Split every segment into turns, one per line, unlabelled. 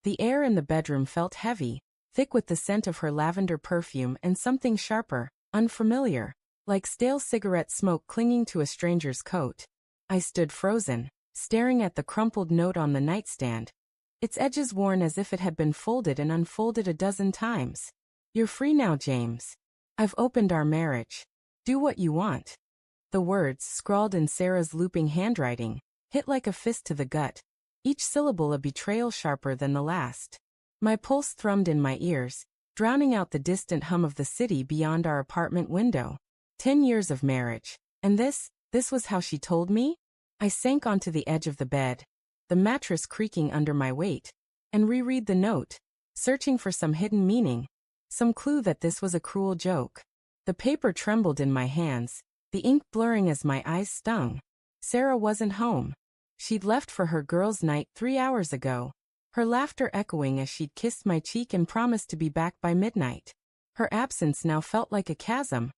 The air in the bedroom felt heavy, thick with the scent of her lavender perfume and something sharper, unfamiliar, like stale cigarette smoke clinging to a stranger's coat. I stood frozen, staring at the crumpled note on the nightstand, its edges worn as if it had been folded and unfolded a dozen times. "You're free now, James. I've opened our marriage. Do what you want." The words, scrawled in Sarah's looping handwriting, hit like a fist to the gut, each syllable a betrayal sharper than the last. My pulse thrummed in my ears, drowning out the distant hum of the city beyond our apartment window. 10 years of marriage. And this was how she told me? I sank onto the edge of the bed, the mattress creaking under my weight, and reread the note, searching for some hidden meaning, some clue that this was a cruel joke. The paper trembled in my hands, the ink blurring as my eyes stung. Sarah wasn't home. She'd left for her girls' night 3 hours ago, her laughter echoing as she'd kissed my cheek and promised to be back by midnight. Her absence now felt like a chasm,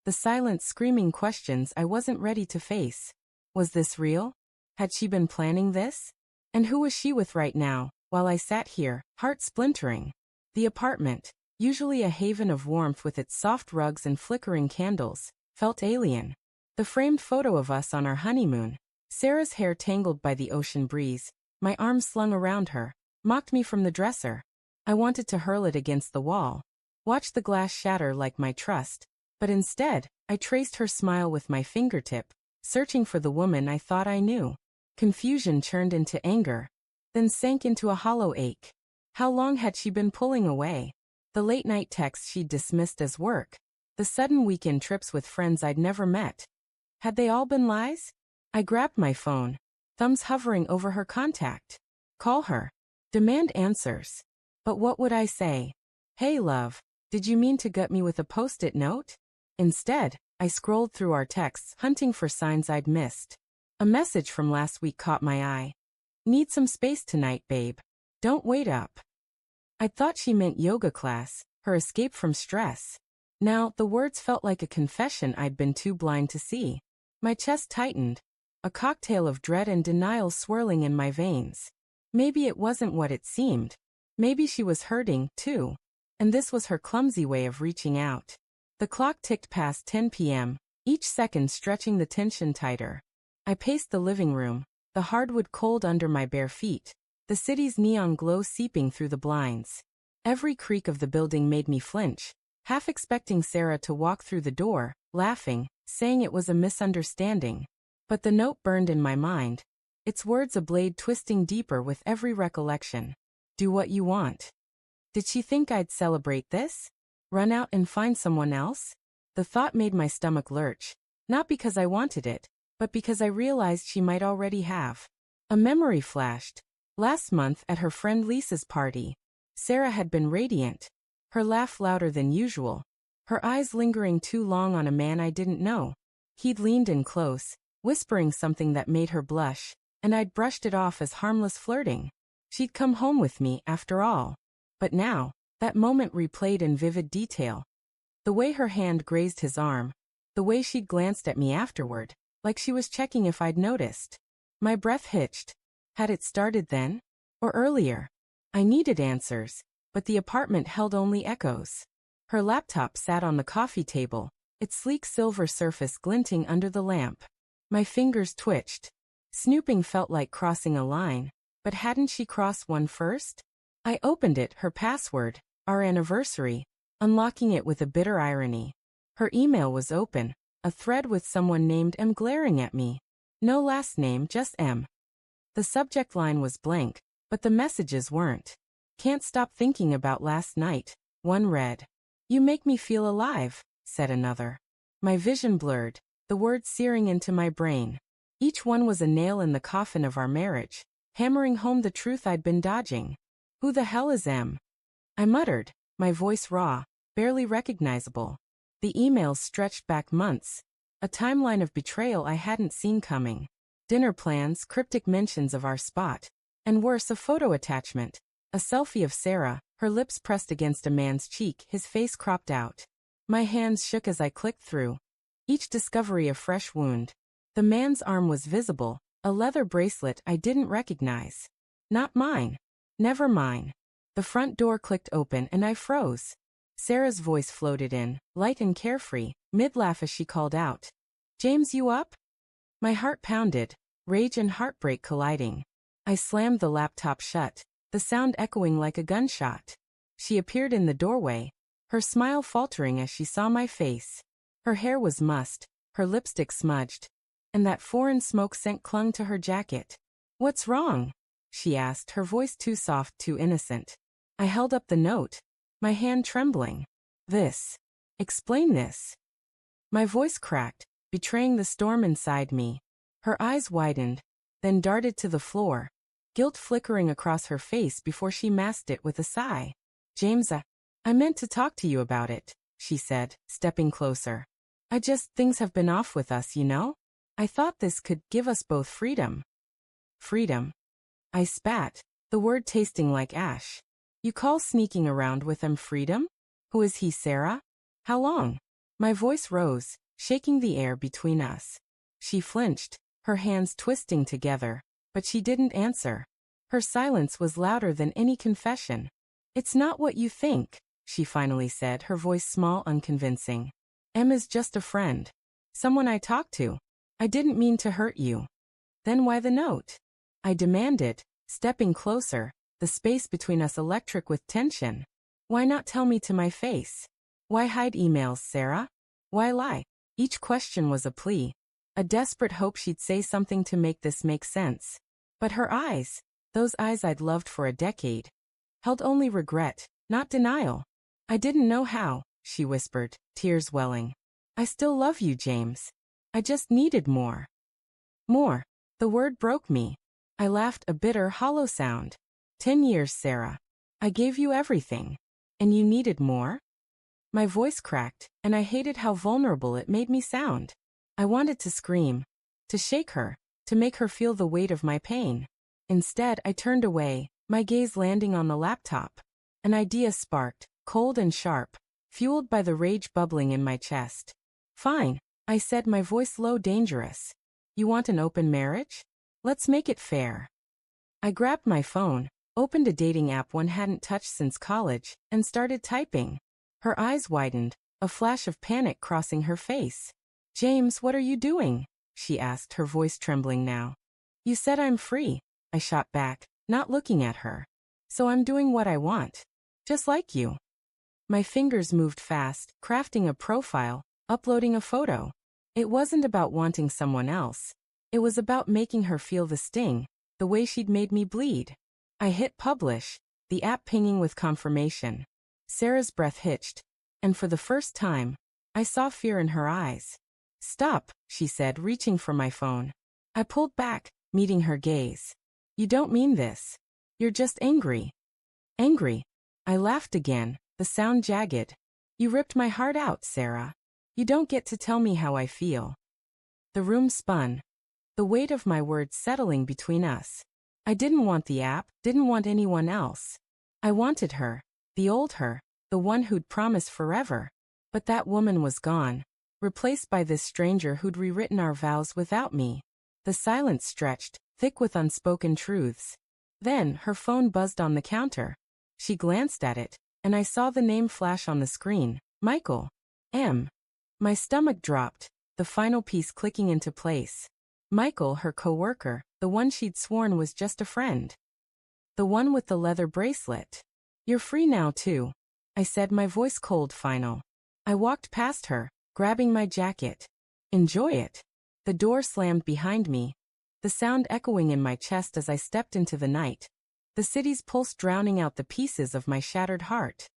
the silent screaming questions I wasn't ready to face. Was this real? Had she been planning this? And who was she with right now, while I sat here, heart splintering? The apartment, usually a haven of warmth with its soft rugs and flickering candles, felt alien. The framed photo of us on our honeymoon, Sarah's hair tangled by the ocean breeze, my arms slung around her, mocked me from the dresser. I wanted to hurl it against the wall, watch the glass shatter like my trust, but instead, I traced her smile with my fingertip, searching for the woman I thought I knew. Confusion churned into anger, then sank into a hollow ache. How long had she been pulling away? The late-night texts she'd dismissed as work, the sudden weekend trips with friends I'd never met. Had they all been lies? I grabbed my phone, thumbs hovering over her contact. Call her. Demand answers. But what would I say? "Hey love, did you mean to gut me with a post-it note?" Instead, I scrolled through our texts, hunting for signs I'd missed. A message from last week caught my eye. "Need some space tonight, babe. Don't wait up." I thought she meant yoga class, her escape from stress. Now, the words felt like a confession I'd been too blind to see. My chest tightened, a cocktail of dread and denial swirling in my veins. Maybe it wasn't what it seemed. Maybe she was hurting, too. And this was her clumsy way of reaching out. The clock ticked past 10 p.m., each second stretching the tension tighter. I paced the living room, the hardwood cold under my bare feet, the city's neon glow seeping through the blinds. Every creak of the building made me flinch, half expecting Sarah to walk through the door, laughing, saying it was a misunderstanding. But the note burned in my mind, its words a blade twisting deeper with every recollection. Do what you want. Did she think I'd celebrate this? Run out and find someone else? The thought made my stomach lurch, not because I wanted it, but because I realized she might already have. A memory flashed. Last month at her friend Lisa's party, Sarah had been radiant, her laugh louder than usual, her eyes lingering too long on a man I didn't know. He'd leaned in close, whispering something that made her blush, and I'd brushed it off as harmless flirting. She'd come home with me, after all. But now, that moment replayed in vivid detail. The way her hand grazed his arm, the way she'd glanced at me afterward, like she was checking if I'd noticed. My breath hitched. Had it started then? Or earlier? I needed answers, but the apartment held only echoes. Her laptop sat on the coffee table, its sleek silver surface glinting under the lamp. My fingers twitched. Snooping felt like crossing a line, but hadn't she crossed one first? I opened it, her password, our anniversary, unlocking it with a bitter irony. Her email was open, a thread with someone named M glaring at me. No last name, just M. The subject line was blank, but the messages weren't. Can't stop thinking about last night, one read. You make me feel alive, said another. My vision blurred, the words searing into my brain. Each one was a nail in the coffin of our marriage, hammering home the truth I'd been dodging. Who the hell is M? I muttered, my voice raw, barely recognizable. The emails stretched back months, a timeline of betrayal I hadn't seen coming. Dinner plans, cryptic mentions of our spot, and worse, a photo attachment, a selfie of Sarah, her lips pressed against a man's cheek, his face cropped out. My hands shook as I clicked through, each discovery a fresh wound. The man's arm was visible, a leather bracelet I didn't recognize. Not mine. Never mind. The front door clicked open and I froze. Sarah's voice floated in, light and carefree, mid-laugh as she called out. James, you up? My heart pounded, rage and heartbreak colliding. I slammed the laptop shut, the sound echoing like a gunshot. She appeared in the doorway, her smile faltering as she saw my face. Her hair was mussed, her lipstick smudged, and that foreign smoke scent clung to her jacket. What's wrong? She asked, her voice too soft, too innocent. I held up the note, my hand trembling. This. Explain this. My voice cracked, betraying the storm inside me. Her eyes widened, then darted to the floor, guilt flickering across her face before she masked it with a sigh. James, I meant to talk to you about it, she said, stepping closer. Things have been off with us, you know? I thought this could give us both freedom. Freedom. I spat, the word tasting like ash. You call sneaking around with him freedom? Who is he, Sarah? How long? My voice rose, shaking the air between us. She flinched, her hands twisting together, but she didn't answer. Her silence was louder than any confession. It's not what you think, she finally said, her voice small, unconvincing. Emma's just a friend. Someone I talk to. I didn't mean to hurt you. Then why the note? I demanded, stepping closer, the space between us electric with tension. Why not tell me to my face? Why hide emails, Sarah? Why lie? Each question was a plea, a desperate hope she'd say something to make this make sense. But her eyes, those eyes I'd loved for a decade, held only regret, not denial. I didn't know how, she whispered, tears welling. I still love you, James. I just needed more. More. The word broke me. I laughed, a bitter, hollow sound. 10 years, Sarah. I gave you everything. And you needed more? My voice cracked, and I hated how vulnerable it made me sound. I wanted to scream, to shake her, to make her feel the weight of my pain. Instead, I turned away, my gaze landing on the laptop. An idea sparked, cold and sharp, fueled by the rage bubbling in my chest. Fine, I said, my voice low, dangerous. You want an open marriage? Let's make it fair. I grabbed my phone, opened a dating app one hadn't touched since college, and started typing. Her eyes widened, a flash of panic crossing her face. James, what are you doing? She asked, her voice trembling now. You said I'm free, I shot back, not looking at her. So I'm doing what I want. Just like you. My fingers moved fast, crafting a profile, uploading a photo. It wasn't about wanting someone else. It was about making her feel the sting, the way she'd made me bleed. I hit publish, the app pinging with confirmation. Sarah's breath hitched, and for the first time, I saw fear in her eyes. Stop, she said, reaching for my phone. I pulled back, meeting her gaze. You don't mean this. You're just angry. Angry. I laughed again, the sound jagged. You ripped my heart out, Sarah. You don't get to tell me how I feel. The room spun, the weight of my words settling between us. I didn't want the app, didn't want anyone else. I wanted her, the old her, the one who'd promised forever. But that woman was gone, replaced by this stranger who'd rewritten our vows without me. The silence stretched, thick with unspoken truths. Then, her phone buzzed on the counter. She glanced at it, and I saw the name flash on the screen, Michael. M. My stomach dropped, the final piece clicking into place. Michael, her coworker, the one she'd sworn was just a friend. The one with the leather bracelet. You're free now, too, I said, my voice cold, final. I walked past her, grabbing my jacket. Enjoy it. The door slammed behind me, the sound echoing in my chest as I stepped into the night, the city's pulse drowning out the pieces of my shattered heart.